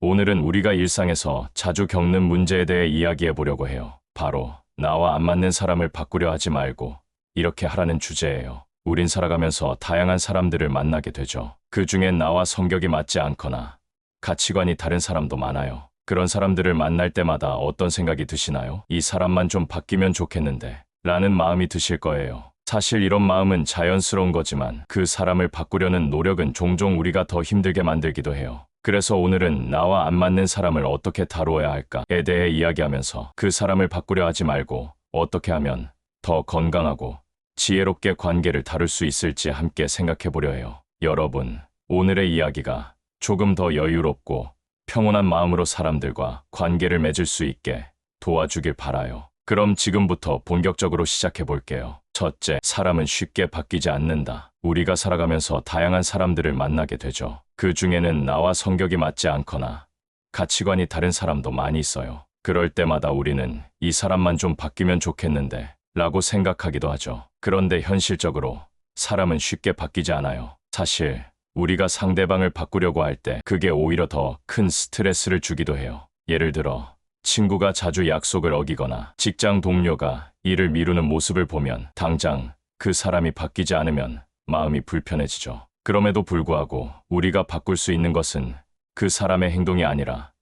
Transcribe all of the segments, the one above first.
오늘은 우리가 일상에서 자주 겪는 문제에 대해 이야기해 보려고 해요. 바로 나와 안 맞는 사람을 바꾸려 하지 말고 이렇게 하라는 주제예요. 우린 살아가면서 다양한 사람들을 만나게 되죠. 그 중엔 나와 성격이 맞지 않거나 가치관이 다른 사람도 많아요. 그런 사람들을 만날 때마다 어떤 생각이 드시나요? 이 사람만 좀 바뀌면 좋겠는데 라는 마음이 드실 거예요. 사실 이런 마음은 자연스러운 거지만 그 사람을 바꾸려는 노력은 종종 우리가 더 힘들게 만들기도 해요. 그래서 오늘은 나와 안 맞는 사람을 어떻게 다루어야 할까에 대해 이야기하면서 그 사람을 바꾸려 하지 말고 어떻게 하면 더 건강하고 지혜롭게 관계를 다룰 수 있을지 함께 생각해 보려 해요. 여러분, 오늘의 이야기가 조금 더 여유롭고 평온한 마음으로 사람들과 관계를 맺을 수 있게 도와주길 바라요. 그럼 지금부터 본격적으로 시작해 볼게요. 첫째, 사람은 쉽게 바뀌지 않는다. 우리가 살아가면서 다양한 사람들을 만나게 되죠. 그 중에는 나와 성격이 맞지 않거나 가치관이 다른 사람도 많이 있어요. 그럴 때마다 우리는 이 사람만 좀 바뀌면 좋겠는데 라고 생각하기도 하죠. 그런데 현실적으로 사람은 쉽게 바뀌지 않아요. 사실 우리가 상대방을 바꾸려고 할 때 그게 오히려 더 큰 스트레스를 주기도 해요. 예를 들어 친구가 자주 약속을 어기거나 직장 동료가 일을 미루는 모습을 보면 당장 그 사람이 바뀌지 않으면 마음이 불편해지죠. 그럼에도 불구하고 우리가 바꿀 수 있는 것은 그 사람의 행동이 아니라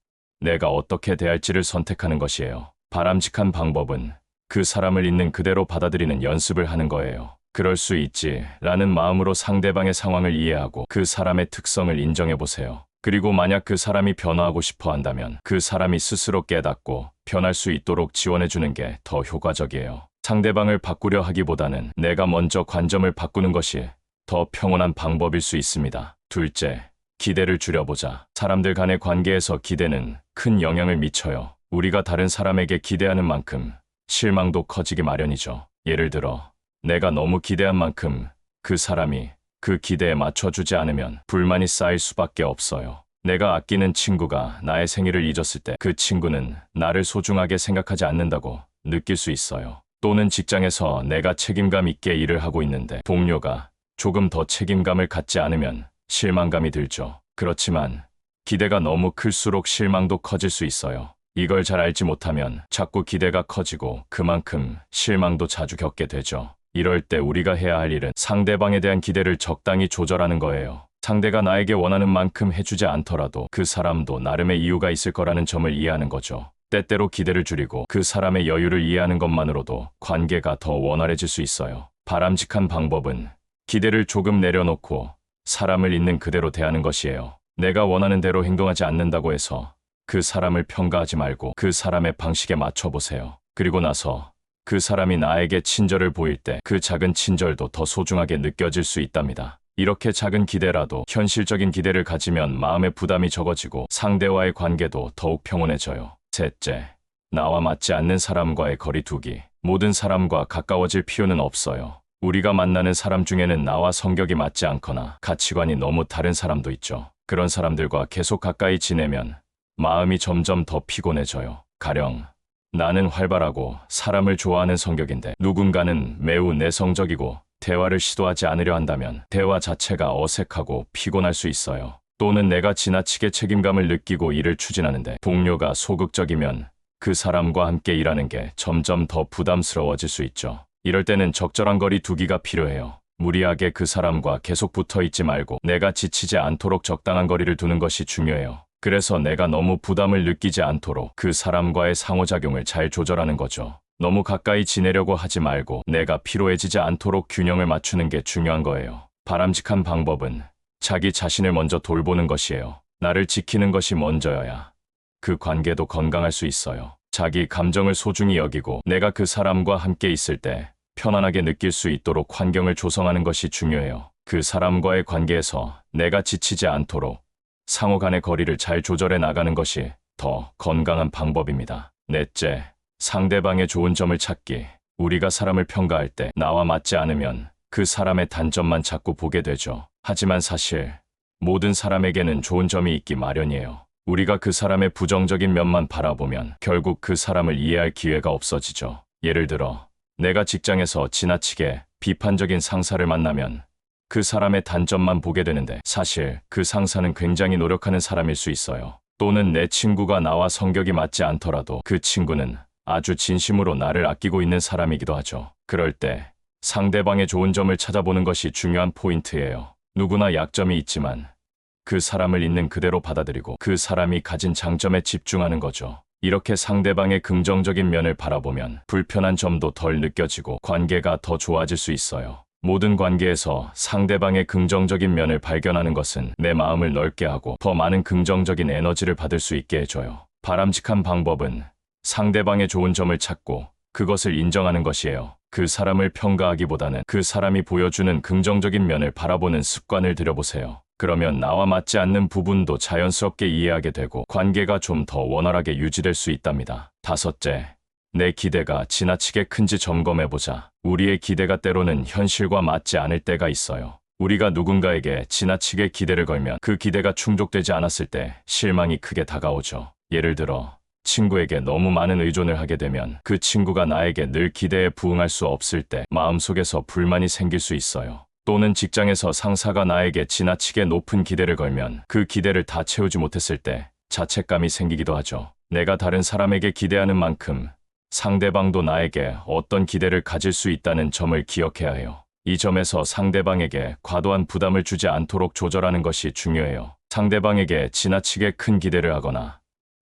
내가 어떻게 대할지를 선택하는 것이에요. 바람직한 방법은 그 사람을 있는 그대로 받아들이는 연습을 하는 거예요. 그럴 수 있지 라는 마음으로 상대방의 상황을 이해하고 그 사람의 특성을 인정해 보세요. 그리고 만약 그 사람이 변화하고 싶어 한다면 그 사람이 스스로 깨닫고 변할 수 있도록 지원해 주는 게 더 효과적이에요. 상대방을 바꾸려 하기보다는 내가 먼저 관점을 바꾸는 것이 더 평온한 방법일 수 있습니다. 둘째, 기대를 줄여보자. 사람들 간의 관계에서 기대는 큰 영향을 미쳐요. 우리가 다른 사람에게 기대하는 만큼 실망도 커지기 마련이죠. 예를 들어 내가 너무 기대한 만큼 그 사람이 그 기대에 맞춰주지 않으면 불만이 쌓일 수밖에 없어요. 내가 아끼는 친구가 나의 생일을 잊었을 때 그 친구는 나를 소중하게 생각하지 않는다고 느낄 수 있어요. 또는 직장에서 내가 책임감 있게 일을 하고 있는데 동료가 조금 더 책임감을 갖지 않으면 실망감이 들죠. 그렇지만 기대가 너무 클수록 실망도 커질 수 있어요. 이걸 잘 알지 못하면 자꾸 기대가 커지고 그만큼 실망도 자주 겪게 되죠. 이럴 때 우리가 해야 할 일은 상대방에 대한 기대를 적당히 조절하는 거예요. 상대가 나에게 원하는 만큼 해주지 않더라도 그 사람도 나름의 이유가 있을 거라는 점을 이해하는 거죠. 때때로 기대를 줄이고 그 사람의 여유를 이해하는 것만으로도 관계가 더 원활해질 수 있어요. 바람직한 방법은 기대를 조금 내려놓고 사람을 있는 그대로 대하는 것이에요. 내가 원하는 대로 행동하지 않는다고 해서 그 사람을 평가하지 말고 그 사람의 방식에 맞춰보세요. 그리고 나서 그 사람이 나에게 친절을 보일 때 그 작은 친절도 더 소중하게 느껴질 수 있답니다. 이렇게 작은 기대라도 현실적인 기대를 가지면 마음의 부담이 적어지고 상대와의 관계도 더욱 평온해져요. 셋째, 나와 맞지 않는 사람과의 거리 두기. 모든 사람과 가까워질 필요는 없어요. 우리가 만나는 사람 중에는 나와 성격이 맞지 않거나 가치관이 너무 다른 사람도 있죠. 그런 사람들과 계속 가까이 지내면 마음이 점점 더 피곤해져요. 가령 나는 활발하고 사람을 좋아하는 성격인데 누군가는 매우 내성적이고 대화를 시도하지 않으려 한다면 대화 자체가 어색하고 피곤할 수 있어요. 또는 내가 지나치게 책임감을 느끼고 일을 추진하는데 동료가 소극적이면 그 사람과 함께 일하는 게 점점 더 부담스러워질 수 있죠. 이럴 때는 적절한 거리 두기가 필요해요. 무리하게 그 사람과 계속 붙어 있지 말고 내가 지치지 않도록 적당한 거리를 두는 것이 중요해요. 그래서 내가 너무 부담을 느끼지 않도록 그 사람과의 상호작용을 잘 조절하는 거죠. 너무 가까이 지내려고 하지 말고 내가 피로해지지 않도록 균형을 맞추는 게 중요한 거예요. 바람직한 방법은 자기 자신을 먼저 돌보는 것이에요. 나를 지키는 것이 먼저여야 그 관계도 건강할 수 있어요. 자기 감정을 소중히 여기고 내가 그 사람과 함께 있을 때 편안하게 느낄 수 있도록 환경을 조성하는 것이 중요해요. 그 사람과의 관계에서 내가 지치지 않도록 상호 간의 거리를 잘 조절해 나가는 것이 더 건강한 방법입니다. 넷째, 상대방의 좋은 점을 찾기. 우리가 사람을 평가할 때 나와 맞지 않으면 그 사람의 단점만 자꾸 보게 되죠. 하지만 사실 모든 사람에게는 좋은 점이 있기 마련이에요. 우리가 그 사람의 부정적인 면만 바라보면 결국 그 사람을 이해할 기회가 없어지죠. 예를 들어 내가 직장에서 지나치게 비판적인 상사를 만나면 그 사람의 단점만 보게 되는데 사실 그 상사는 굉장히 노력하는 사람일 수 있어요. 또는 내 친구가 나와 성격이 맞지 않더라도 그 친구는 아주 진심으로 나를 아끼고 있는 사람이기도 하죠. 그럴 때 상대방의 좋은 점을 찾아보는 것이 중요한 포인트예요. 누구나 약점이 있지만 그 사람을 있는 그대로 받아들이고 그 사람이 가진 장점에 집중하는 거죠. 이렇게 상대방의 긍정적인 면을 바라보면 불편한 점도 덜 느껴지고 관계가 더 좋아질 수 있어요. 모든 관계에서 상대방의 긍정적인 면을 발견하는 것은 내 마음을 넓게 하고 더 많은 긍정적인 에너지를 받을 수 있게 해줘요. 바람직한 방법은 상대방의 좋은 점을 찾고 그것을 인정하는 것이에요. 그 사람을 평가하기보다는 그 사람이 보여주는 긍정적인 면을 바라보는 습관을 들여보세요. 그러면 나와 맞지 않는 부분도 자연스럽게 이해하게 되고 관계가 좀 더 원활하게 유지될 수 있답니다. 다섯째, 내 기대가 지나치게 큰지 점검해보자. 우리의 기대가 때로는 현실과 맞지 않을 때가 있어요. 우리가 누군가에게 지나치게 기대를 걸면 그 기대가 충족되지 않았을 때 실망이 크게 다가오죠. 예를 들어 친구에게 너무 많은 의존을 하게 되면 그 친구가 나에게 늘 기대에 부응할 수 없을 때 마음속에서 불만이 생길 수 있어요. 또는 직장에서 상사가 나에게 지나치게 높은 기대를 걸면 그 기대를 다 채우지 못했을 때 자책감이 생기기도 하죠. 내가 다른 사람에게 기대하는 만큼 상대방도 나에게 어떤 기대를 가질 수 있다는 점을 기억해야 해요. 이 점에서 상대방에게 과도한 부담을 주지 않도록 조절하는 것이 중요해요. 상대방에게 지나치게 큰 기대를 하거나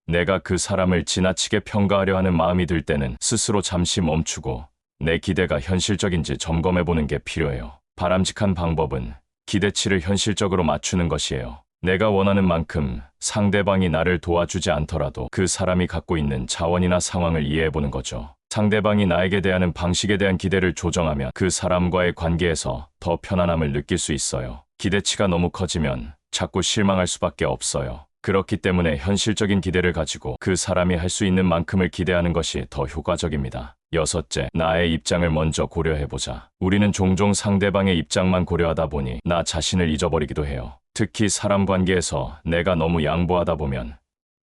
내가 그 사람을 지나치게 평가하려 하는 마음이 들 때는 스스로 잠시 멈추고 내 기대가 현실적인지 점검해보는 게 필요해요. 바람직한 방법은 기대치를 현실적으로 맞추는 것이에요. 내가 원하는 만큼 상대방이 나를 도와주지 않더라도 그 사람이 갖고 있는 자원이나 상황을 이해해보는 거죠. 상대방이 나에게 대하는 방식에 대한 기대를 조정하면 그 사람과의 관계에서 더 편안함을 느낄 수 있어요. 기대치가 너무 커지면 자꾸 실망할 수밖에 없어요. 그렇기 때문에 현실적인 기대를 가지고 그 사람이 할 수 있는 만큼을 기대하는 것이 더 효과적입니다. 여섯째, 나의 입장을 먼저 고려해보자. 우리는 종종 상대방의 입장만 고려하다 보니 나 자신을 잊어버리기도 해요. 특히 사람 관계에서 내가 너무 양보하다 보면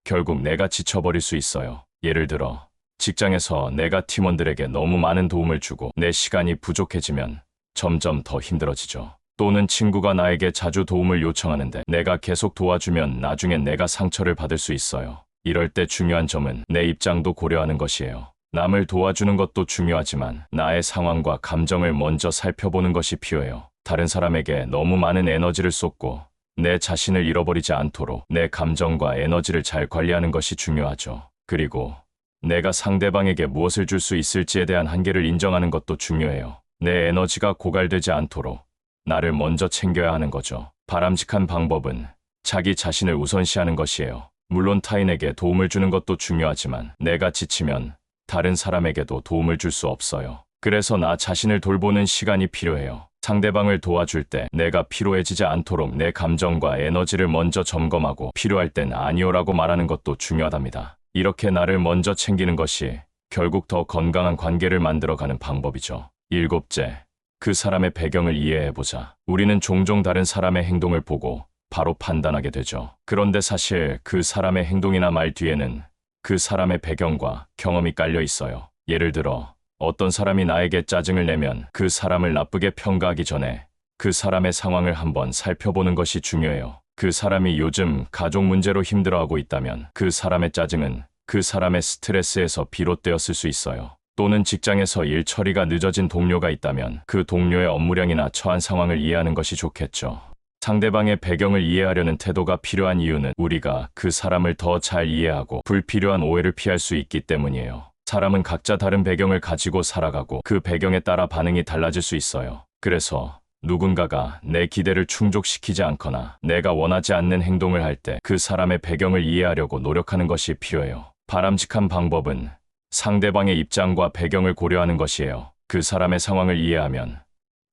결국 내가 지쳐버릴 수 있어요. 예를 들어 직장에서 내가 팀원들에게 너무 많은 도움을 주고 내 시간이 부족해지면 점점 더 힘들어지죠. 또는 친구가 나에게 자주 도움을 요청하는데 내가 계속 도와주면 나중엔 내가 상처를 받을 수 있어요. 이럴 때 중요한 점은 내 입장도 고려하는 것이에요. 남을 도와주는 것도 중요하지만 나의 상황과 감정을 먼저 살펴보는 것이 필요해요. 다른 사람에게 너무 많은 에너지를 쏟고 내 자신을 잃어버리지 않도록 내 감정과 에너지를 잘 관리하는 것이 중요하죠. 그리고 내가 상대방에게 무엇을 줄 수 있을지에 대한 한계를 인정하는 것도 중요해요. 내 에너지가 고갈되지 않도록 나를 먼저 챙겨야 하는 거죠. 바람직한 방법은 자기 자신을 우선시하는 것이에요. 물론 타인에게 도움을 주는 것도 중요하지만 내가 지치면 다른 사람에게도 도움을 줄 수 없어요. 그래서 나 자신을 돌보는 시간이 필요해요. 상대방을 도와줄 때 내가 피로해지지 않도록 내 감정과 에너지를 먼저 점검하고 필요할 땐 아니오라고 말하는 것도 중요하답니다. 이렇게 나를 먼저 챙기는 것이 결국 더 건강한 관계를 만들어가는 방법이죠. 일곱째, 그 사람의 배경을 이해해보자. 우리는 종종 다른 사람의 행동을 보고 바로 판단하게 되죠. 그런데 사실 그 사람의 행동이나 말 뒤에는 그 사람의 배경과 경험이 깔려 있어요. 예를 들어 어떤 사람이 나에게 짜증을 내면 그 사람을 나쁘게 평가하기 전에 그 사람의 상황을 한번 살펴보는 것이 중요해요. 그 사람이 요즘 가족 문제로 힘들어하고 있다면 그 사람의 짜증은 그 사람의 스트레스에서 비롯되었을 수 있어요. 또는 직장에서 일 처리가 늦어진 동료가 있다면 그 동료의 업무량이나 처한 상황을 이해하는 것이 좋겠죠. 상대방의 배경을 이해하려는 태도가 필요한 이유는 우리가 그 사람을 더 잘 이해하고 불필요한 오해를 피할 수 있기 때문이에요. 사람은 각자 다른 배경을 가지고 살아가고 그 배경에 따라 반응이 달라질 수 있어요. 그래서 누군가가 내 기대를 충족시키지 않거나 내가 원하지 않는 행동을 할 때 그 사람의 배경을 이해하려고 노력하는 것이 필요해요. 바람직한 방법은 상대방의 입장과 배경을 고려하는 것이에요. 그 사람의 상황을 이해하면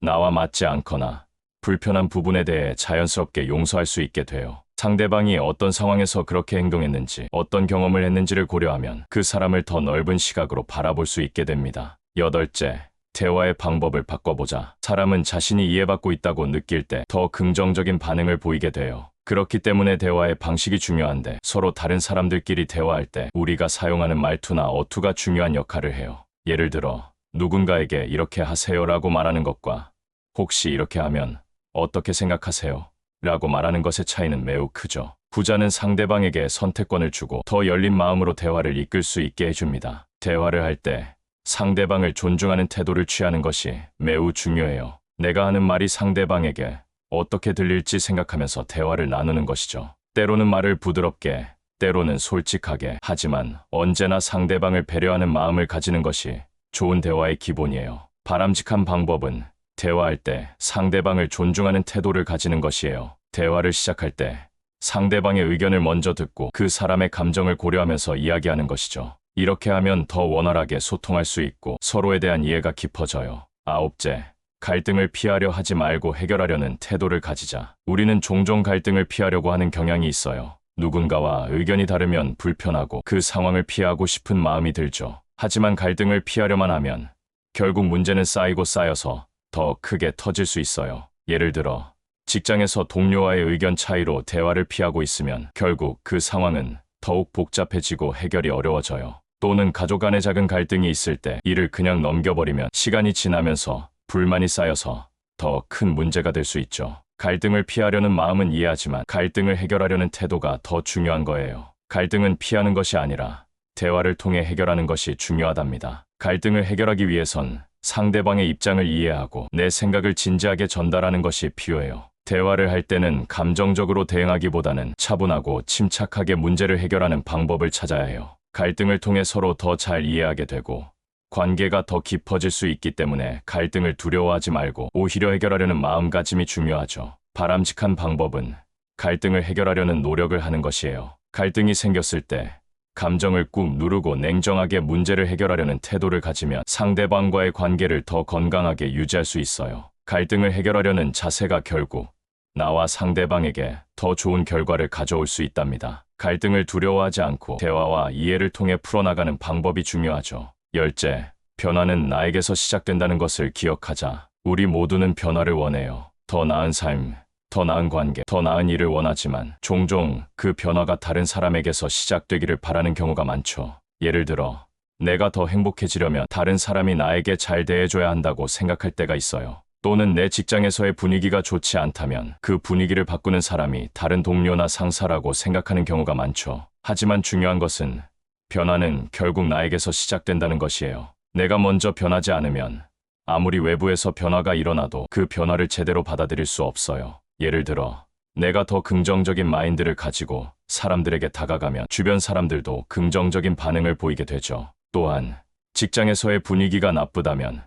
나와 맞지 않거나 불편한 부분에 대해 자연스럽게 용서할 수 있게 돼요. 상대방이 어떤 상황에서 그렇게 행동했는지, 어떤 경험을 했는지를 고려하면 그 사람을 더 넓은 시각으로 바라볼 수 있게 됩니다. 여덟째, 대화의 방법을 바꿔보자. 사람은 자신이 이해받고 있다고 느낄 때 더 긍정적인 반응을 보이게 돼요. 그렇기 때문에 대화의 방식이 중요한데 서로 다른 사람들끼리 대화할 때 우리가 사용하는 말투나 어투가 중요한 역할을 해요. 예를 들어 누군가에게 이렇게 하세요라고 말하는 것과 혹시 이렇게 하면 어떻게 생각하세요? 라고 말하는 것의 차이는 매우 크죠. 부자는 상대방에게 선택권을 주고 더 열린 마음으로 대화를 이끌 수 있게 해줍니다. 대화를 할 때 상대방을 존중하는 태도를 취하는 것이 매우 중요해요. 내가 하는 말이 상대방에게 어떻게 들릴지 생각하면서 대화를 나누는 것이죠. 때로는 말을 부드럽게, 때로는 솔직하게, 하지만 언제나 상대방을 배려하는 마음을 가지는 것이 좋은 대화의 기본이에요. 바람직한 방법은 대화할 때 상대방을 존중하는 태도를 가지는 것이에요. 대화를 시작할 때 상대방의 의견을 먼저 듣고 그 사람의 감정을 고려하면서 이야기하는 것이죠. 이렇게 하면 더 원활하게 소통할 수 있고 서로에 대한 이해가 깊어져요. 아홉째, 갈등을 피하려 하지 말고 해결하려는 태도를 가지자. 우리는 종종 갈등을 피하려고 하는 경향이 있어요. 누군가와 의견이 다르면 불편하고 그 상황을 피하고 싶은 마음이 들죠. 하지만 갈등을 피하려만 하면 결국 문제는 쌓이고 쌓여서 더 크게 터질 수 있어요. 예를 들어 직장에서 동료와의 의견 차이로 대화를 피하고 있으면 결국 그 상황은 더욱 복잡해지고 해결이 어려워져요. 또는 가족 간의 작은 갈등이 있을 때 이를 그냥 넘겨버리면 시간이 지나면서 불만이 쌓여서 더 큰 문제가 될 수 있죠. 갈등을 피하려는 마음은 이해하지만 갈등을 해결하려는 태도가 더 중요한 거예요. 갈등은 피하는 것이 아니라 대화를 통해 해결하는 것이 중요하답니다. 갈등을 해결하기 위해선 상대방의 입장을 이해하고 내 생각을 진지하게 전달하는 것이 필요해요. 대화를 할 때는 감정적으로 대응하기보다는 차분하고 침착하게 문제를 해결하는 방법을 찾아야 해요. 갈등을 통해 서로 더 잘 이해하게 되고 관계가 더 깊어질 수 있기 때문에 갈등을 두려워하지 말고 오히려 해결하려는 마음가짐이 중요하죠. 바람직한 방법은 갈등을 해결하려는 노력을 하는 것이에요. 갈등이 생겼을 때 감정을 꾹 누르고 냉정하게 문제를 해결하려는 태도를 가지면 상대방과의 관계를 더 건강하게 유지할 수 있어요. 갈등을 해결하려는 자세가 결국 나와 상대방에게 더 좋은 결과를 가져올 수 있답니다. 갈등을 두려워하지 않고 대화와 이해를 통해 풀어나가는 방법이 중요하죠. 열째, 변화는 나에게서 시작된다는 것을 기억하자. 우리 모두는 변화를 원해요. 더 나은 삶, 더 나은 관계, 더 나은 일을 원하지만 종종 그 변화가 다른 사람에게서 시작되기를 바라는 경우가 많죠. 예를 들어, 내가 더 행복해지려면 다른 사람이 나에게 잘 대해줘야 한다고 생각할 때가 있어요. 또는 내 직장에서의 분위기가 좋지 않다면 그 분위기를 바꾸는 사람이 다른 동료나 상사라고 생각하는 경우가 많죠. 하지만 중요한 것은 변화는 결국 나에게서 시작된다는 것이에요. 내가 먼저 변하지 않으면 아무리 외부에서 변화가 일어나도 그 변화를 제대로 받아들일 수 없어요. 예를 들어, 내가 더 긍정적인 마인드를 가지고 사람들에게 다가가면 주변 사람들도 긍정적인 반응을 보이게 되죠. 또한 직장에서의 분위기가 나쁘다면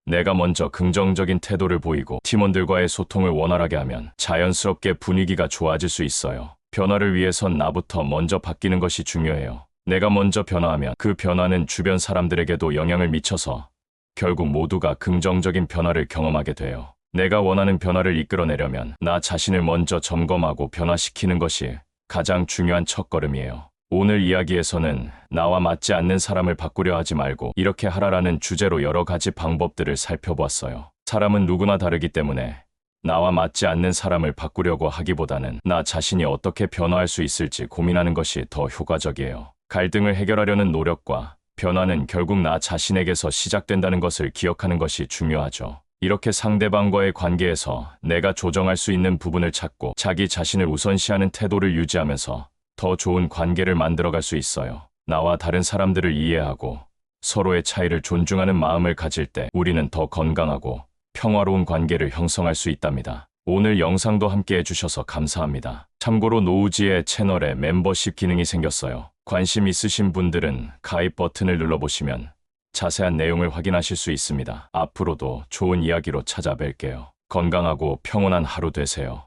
내가 먼저 긍정적인 태도를 보이고 팀원들과의 소통을 원활하게 하면 자연스럽게 분위기가 좋아질 수 있어요. 변화를 위해선 나부터 먼저 바뀌는 것이 중요해요. 내가 먼저 변화하면 그 변화는 주변 사람들에게도 영향을 미쳐서 결국 모두가 긍정적인 변화를 경험하게 돼요. 내가 원하는 변화를 이끌어내려면 나 자신을 먼저 점검하고 변화시키는 것이 가장 중요한 첫걸음이에요. 오늘 이야기에서는 나와 맞지 않는 사람을 바꾸려 하지 말고 이렇게 하라라는 주제로 여러 가지 방법들을 살펴보았어요. 사람은 누구나 다르기 때문에 나와 맞지 않는 사람을 바꾸려고 하기보다는 나 자신이 어떻게 변화할 수 있을지 고민하는 것이 더 효과적이에요. 갈등을 해결하려는 노력과 변화는 결국 나 자신에게서 시작된다는 것을 기억하는 것이 중요하죠. 이렇게 상대방과의 관계에서 내가 조정할 수 있는 부분을 찾고 자기 자신을 우선시하는 태도를 유지하면서 더 좋은 관계를 만들어갈 수 있어요. 나와 다른 사람들을 이해하고 서로의 차이를 존중하는 마음을 가질 때 우리는 더 건강하고 평화로운 관계를 형성할 수 있답니다. 오늘 영상도 함께 해주셔서 감사합니다. 참고로 노우지의 채널에 멤버십 기능이 생겼어요. 관심 있으신 분들은 가입 버튼을 눌러보시면 자세한 내용을 확인하실 수 있습니다. 앞으로도 좋은 이야기로 찾아뵐게요. 건강하고 평온한 하루 되세요.